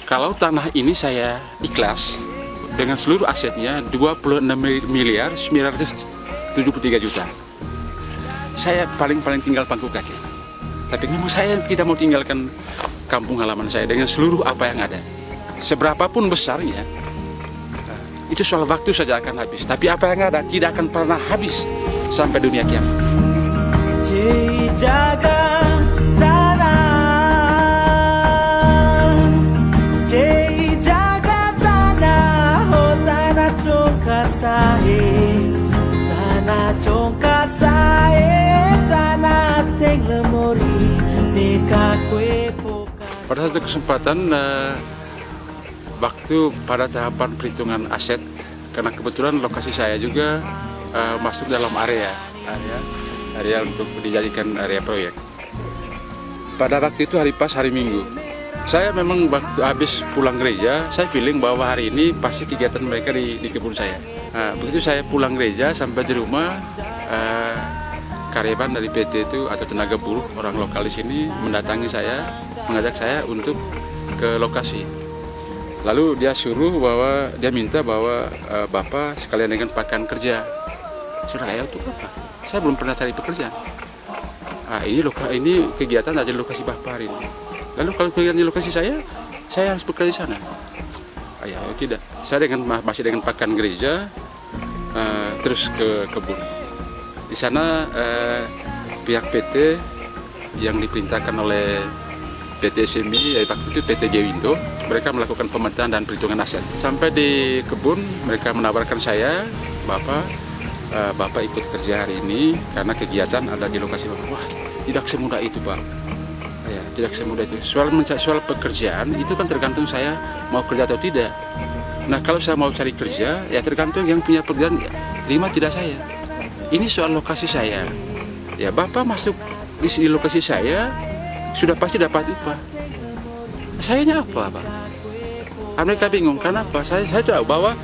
kalau tanah ini saya ikhlas dengan seluruh asetnya 26 miliar 973 juta. Saya paling tinggal pangku kaki. Tapi memang saya tidak mau tinggalkan kampung halaman saya dengan seluruh apa yang ada. Seberapapun besarnya, itu soal waktu saja akan habis. Tapi apa yang ada tidak akan pernah habis sampai dunia kiamat. Jaga tanah, jaga tanah, oh tanah congkasahe, tanah congkasahe, tanah teng lemori, neka kue poka. Pada satu kesempatan, waktu pada tahapan perhitungan aset, karena kebetulan lokasi saya juga masuk dalam area untuk dijadikan area proyek. Pada waktu itu hari Minggu. Saya memang waktu habis pulang gereja, saya feeling bahwa hari ini pasti kegiatan mereka di kebun saya. Begitu saya pulang gereja sampai di rumah, karyawan dari PT itu atau tenaga buruh orang lokal di sini mendatangi saya, mengajak saya untuk ke lokasi. Lalu dia minta bahwa Bapak sekalian dengan pakaian kerja. Sudah kayak untuk apa? Saya belum pernah cari pekerjaan. Ini kegiatan ada di lokasi Bapak hari ini. Lalu kalau kegiatan di lokasi saya harus bekerja di sana. Ya tidak. Saya masih dengan pakaian gereja, terus ke kebun. Di sana pihak PT yang diperintahkan oleh PT SMI, waktu itu PT Gewindo, mereka melakukan pemetaan dan perhitungan aset. Sampai di kebun, mereka menawarkan saya, Bapak ikut kerja hari ini karena kegiatan ada di lokasi Bapak. Wah, tidak semudah itu, Pak. Ya, tidak semudah itu. Soal pekerjaan itu kan tergantung saya mau kerja atau tidak. Nah, kalau saya mau cari kerja, ya tergantung yang punya pekerjaan terima tidak saya. Ini soal lokasi saya. Ya, Bapak masuk di lokasi saya sudah pasti dapat upah. Sayanya apa, Pak? Mereka bingung, kenapa? Saya tahu bahwa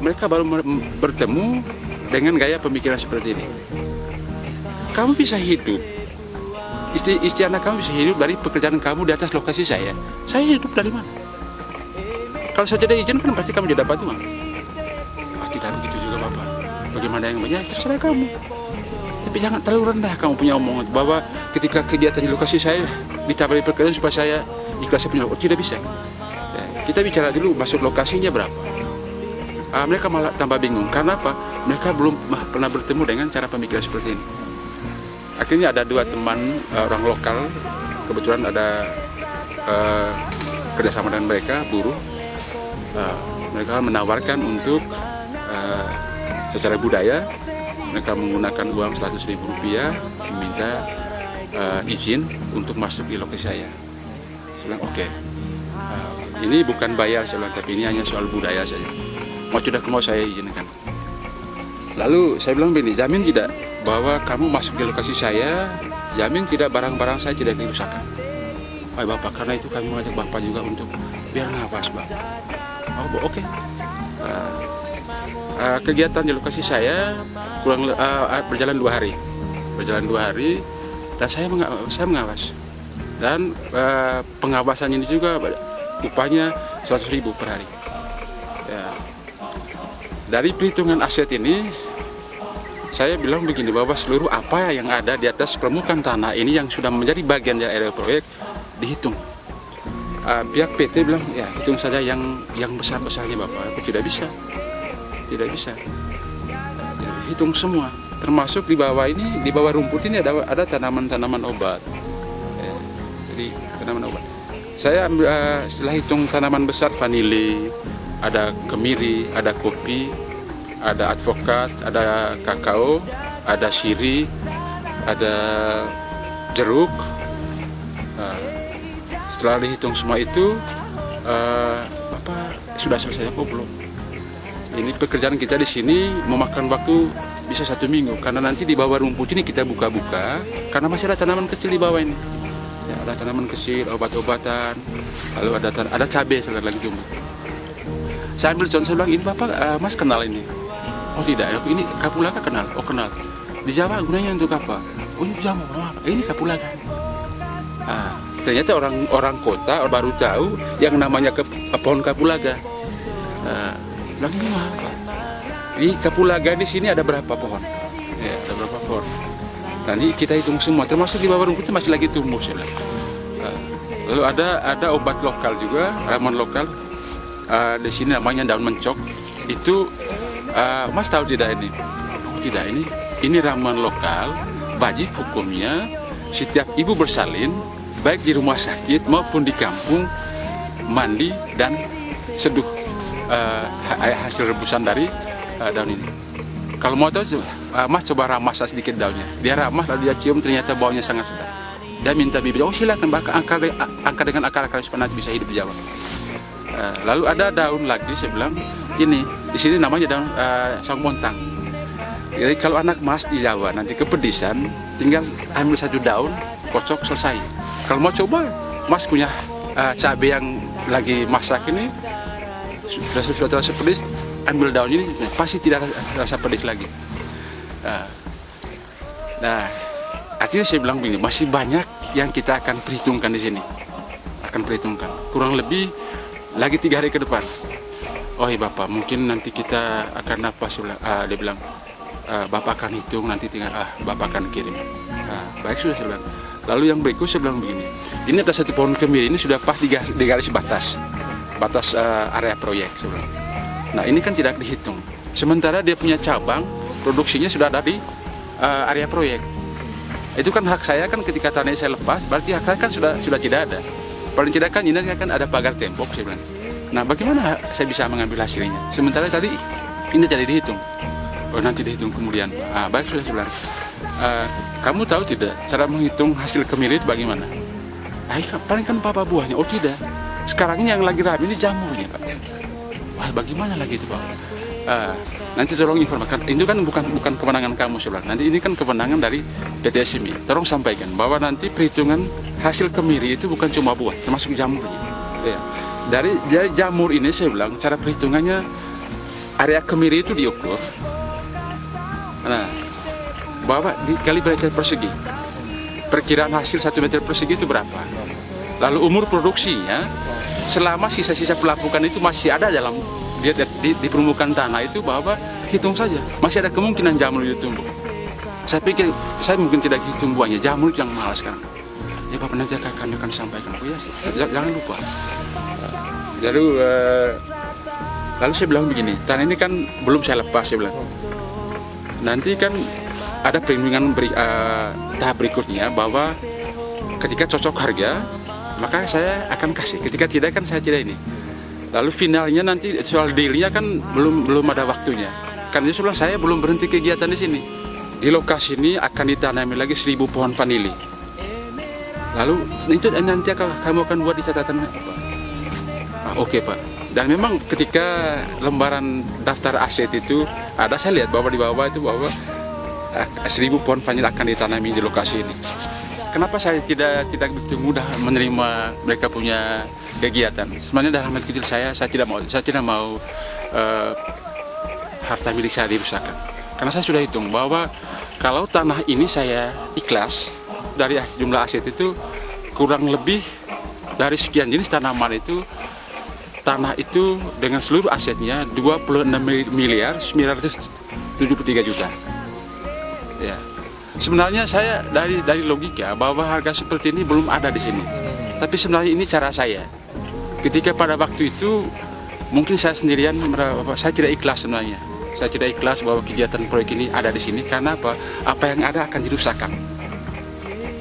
mereka baru bertemu dengan gaya pemikiran seperti ini. Kamu bisa hidup, istri anak kamu bisa hidup dari pekerjaan kamu di atas lokasi saya. Saya hidup dari mana? Kalau saya tidak izin kan pasti kamu tidak dapat uang. Tidak begitu juga, Bapak. Bagaimana yang ya terserah kamu. Tapi jangan terlalu rendah kamu punya omongan bahwa ketika kegiatan di lokasi saya ditawari pekerjaan supaya saya ikhlas punya tidak bisa. Ya, kita bicara dulu masuk lokasinya berapa. Mereka malah tambah bingung. Karena apa? Mereka belum pernah bertemu dengan cara pemikiran seperti ini. Akhirnya ada dua teman orang lokal, kebetulan ada kerjasama dengan mereka, buruh. Mereka menawarkan untuk secara budaya, mereka menggunakan uang Rp100.000, meminta izin untuk masuk di lokasi saya. Saya bilang oke. Ini bukan bayar, saya bilang, tapi ini hanya soal budaya saja. Mau saya izinkan. Lalu saya bilang begini, jamin tidak bahwa kamu masuk di lokasi saya, jamin tidak barang-barang saya tidak dirusakkan. Bapak, karena itu kami mengajak Bapak juga untuk biar ngawas, Bapak. Oke. Kegiatan di lokasi saya berjalan 2 hari. Dan saya mengawas. Dan pengawasan ini juga upahnya Rp100.000 per hari. Ya. Dari perhitungan aset ini, saya bilang begini, bahwa seluruh apa yang ada di atas permukaan tanah ini yang sudah menjadi bagian dari area proyek dihitung. Pihak PT bilang, ya hitung saja yang besar-besarnya, Bapak. Aku tidak bisa. Hitung semua, termasuk di bawah ini, di bawah rumput ini ada tanaman-tanaman obat. Ya, jadi tanaman obat. Saya setelah hitung tanaman besar, vanili, ada kemiri, ada kopi, ada advokat, ada kakao, ada siri, ada jeruk. Setelah dihitung semua itu, Bapak sudah selesai apa belum? Ini pekerjaan kita di sini memakan waktu bisa 1 minggu, karena nanti di bawah rumput ini kita buka-buka, karena masih ada tanaman kecil di bawah ini. Ya, ada tanaman kecil, obat-obatan, lalu ada cabai sekali lagi tumbuh. Saya ambil contoh, saya bilang, ini Bapak, Mas kenal ini? Oh tidak, ini kapulaga kenal. Oh kenal. Di Jawa gunanya untuk apa? Oh ini Jawa, ini kapulaga. ternyata orang kota baru tahu yang namanya pohon kapulaga. Bilang ini apa? Di kapulaga di sini ada berapa pohon? Ya, ada berapa pohon? Nanti kita hitung semua, termasuk di bawah rumputnya masih lagi tumbuh. Lalu ada obat lokal juga, ramuan lokal. Di sini namanya daun mencok. Itu Mas tahu tidak ini? Oh, tidak, ini ramuan lokal. Wajib hukumnya setiap ibu bersalin, baik di rumah sakit maupun di kampung, mandi dan seduh hasil rebusan dari daun ini. Kalau mau tahu, Mas coba ramas sedikit daunnya. Dia ramas lalu dia cium, ternyata baunya sangat sedap. Dia minta bibi, oh silakan angkat dengan akar-akar supaya nanti bisa hidup di Jawa. Lalu ada daun lagi, saya bilang ini di sini namanya daun saung montang. Jadi kalau anak Mas di Jawa nanti kepedisan, tinggal ambil satu daun, kocok, selesai. Kalau mau coba, Mas punya cabai yang lagi masak ini sudah terasa pedis, ambil daun ini pasti tidak rasa pedis lagi. Nah, artinya saya bilang begini, masih banyak yang kita akan perhitungkan di sini, kurang lebih lagi 3 hari ke depan. Oh iya Bapak, mungkin nanti kita akan apa? Dia bilang, Bapak akan hitung, nanti tinggal Bapak akan kirim. Baik, sudah, saya bilang. Lalu yang berikut saya bilang begini, ini ada satu pohon kemiri, ini sudah pas di garis batas area proyek, saya bilang. Nah ini kan tidak dihitung, sementara dia punya cabang, produksinya sudah ada di area proyek. Itu kan hak saya kan, ketika tanahnya saya lepas, berarti hak saya kan sudah tidak ada. Paling tidak kan ini kan ada pagar tembok, saya bilang. Nah bagaimana saya bisa mengambil hasilnya? Sementara tadi ini tidak dihitung. Oh nanti dihitung kemudian. Baik, sudah, saya bilang. Kamu tahu tidak cara menghitung hasil kemiri itu bagaimana? Paling kan papa buahnya. Oh tidak. Sekarang ini yang lagi rame ini jamurnya, Pak. Wah bagaimana lagi itu, Pak? Nanti tolong informasikan. Itu kan bukan kewenangan kamu, saya bilang. Nanti ini kan kewenangan dari PT SMI. Tolong sampaikan bahwa nanti perhitungan hasil kemiri itu bukan cuma buah, termasuk jamurnya. Ya. Dari jamur ini saya bilang cara perhitungannya, area kemiri itu diukur. Nah, bahwa dikali meter persegi, perkiraan hasil 1 meter persegi itu berapa? Lalu umur produksinya, selama sisa-sisa pelapukan itu masih ada di permukaan tanah itu, bahwa hitung saja, masih ada kemungkinan jamur itu tumbuh. Saya pikir, saya mungkin tidak hitung buahnya, jamur yang mahal sekarang. Ya Bapak, nanti akan sampaikan. Oh ya, jangan lupa. Lalu saya bilang begini, tanah ini kan belum saya lepas, saya bilang. Nanti kan ada perlindungan tahap berikutnya, bahwa ketika cocok harga, maka saya akan kasih. Ketika tidak kan saya tidak ini. Lalu finalnya nanti soal dealnya kan belum ada waktunya. Karena sebelah saya belum berhenti kegiatan di sini. Di lokasi ini akan ditanami lagi 1000 pohon vanili. Lalu itu nanti kamu akan buat di catatan apa? Oke Pak. Dan memang ketika lembaran daftar aset itu ada, saya lihat bahwa di bawah itu bahwa 1000 pohon vanili akan ditanami di lokasi ini. Kenapa saya tidak begitu mudah menerima mereka punya kegiatan? Sebenarnya dalam hati kecil saya tidak mau harta milik saya dirusakkan. Karena saya sudah hitung bahwa kalau tanah ini saya ikhlas, dari jumlah aset itu kurang lebih dari sekian jenis tanaman itu, tanah itu dengan seluruh asetnya 26.973 juta. Ya. Sebenarnya saya dari logika bahwa harga seperti ini belum ada di sini. Tapi sebenarnya ini cara saya. Ketika pada waktu itu mungkin saya sendirian, saya tidak ikhlas sebenarnya. Saya tidak ikhlas bahwa kegiatan proyek ini ada di sini, karena apa? Apa yang ada akan dirusakkan.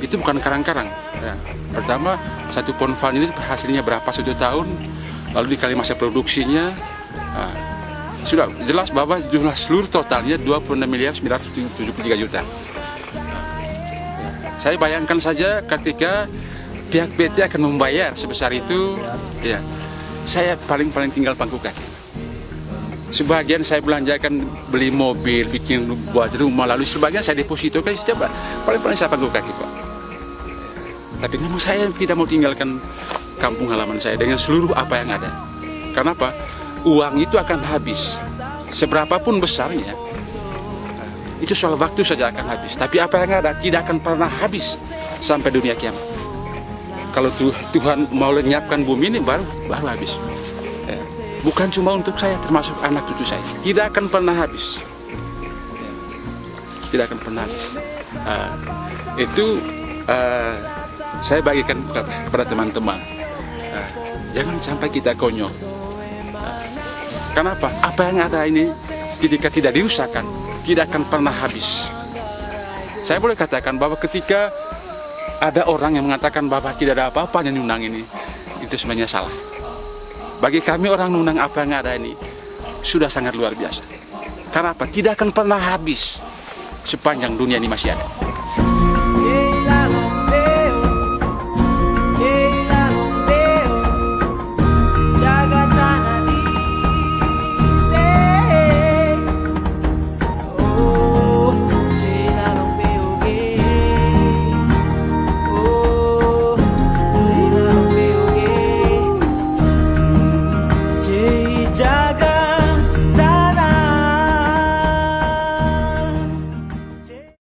Itu bukan karang-karang. Ya. Pertama, satu pohon vanili hasilnya berapa 1 tahun, lalu dikali masa produksinya, sudah jelas bahwa jumlah seluruh totalnya 26.973 juta. Saya bayangkan saja ketika pihak PT akan membayar sebesar itu, ya, saya paling tinggal pangku kaki. Sebagian saya belanjakan beli mobil, bikin buat rumah, lalu sebagian saya deposito kan, coba paling saya pangku kaki Pak. Tapi memang saya tidak mau tinggalkan kampung halaman saya dengan seluruh apa yang ada. Karena apa? Uang itu akan habis. Seberapapun besarnya, itu soal waktu saja akan habis. Tapi apa yang ada tidak akan pernah habis sampai dunia kiamat. kalau Tuhan mau lenyapkan bumi ini baru habis. Ya. Bukan cuma untuk saya, termasuk anak cucu saya. Tidak akan pernah habis. Ya. Tidak akan pernah habis. Itu saya bagikan kepada teman-teman. Jangan sampai kita konyol. Kenapa? Apa yang ada ini ketika tidak diusahakan, tidak akan pernah habis. Saya boleh katakan bahwa ketika ada orang yang mengatakan bahwa tidak ada apa-apanya Nunang ini, itu sebenarnya salah. Bagi kami orang Nunang, apa yang ada ini sudah sangat luar biasa. Karena apa? Tidak akan pernah habis sepanjang dunia ini masih ada.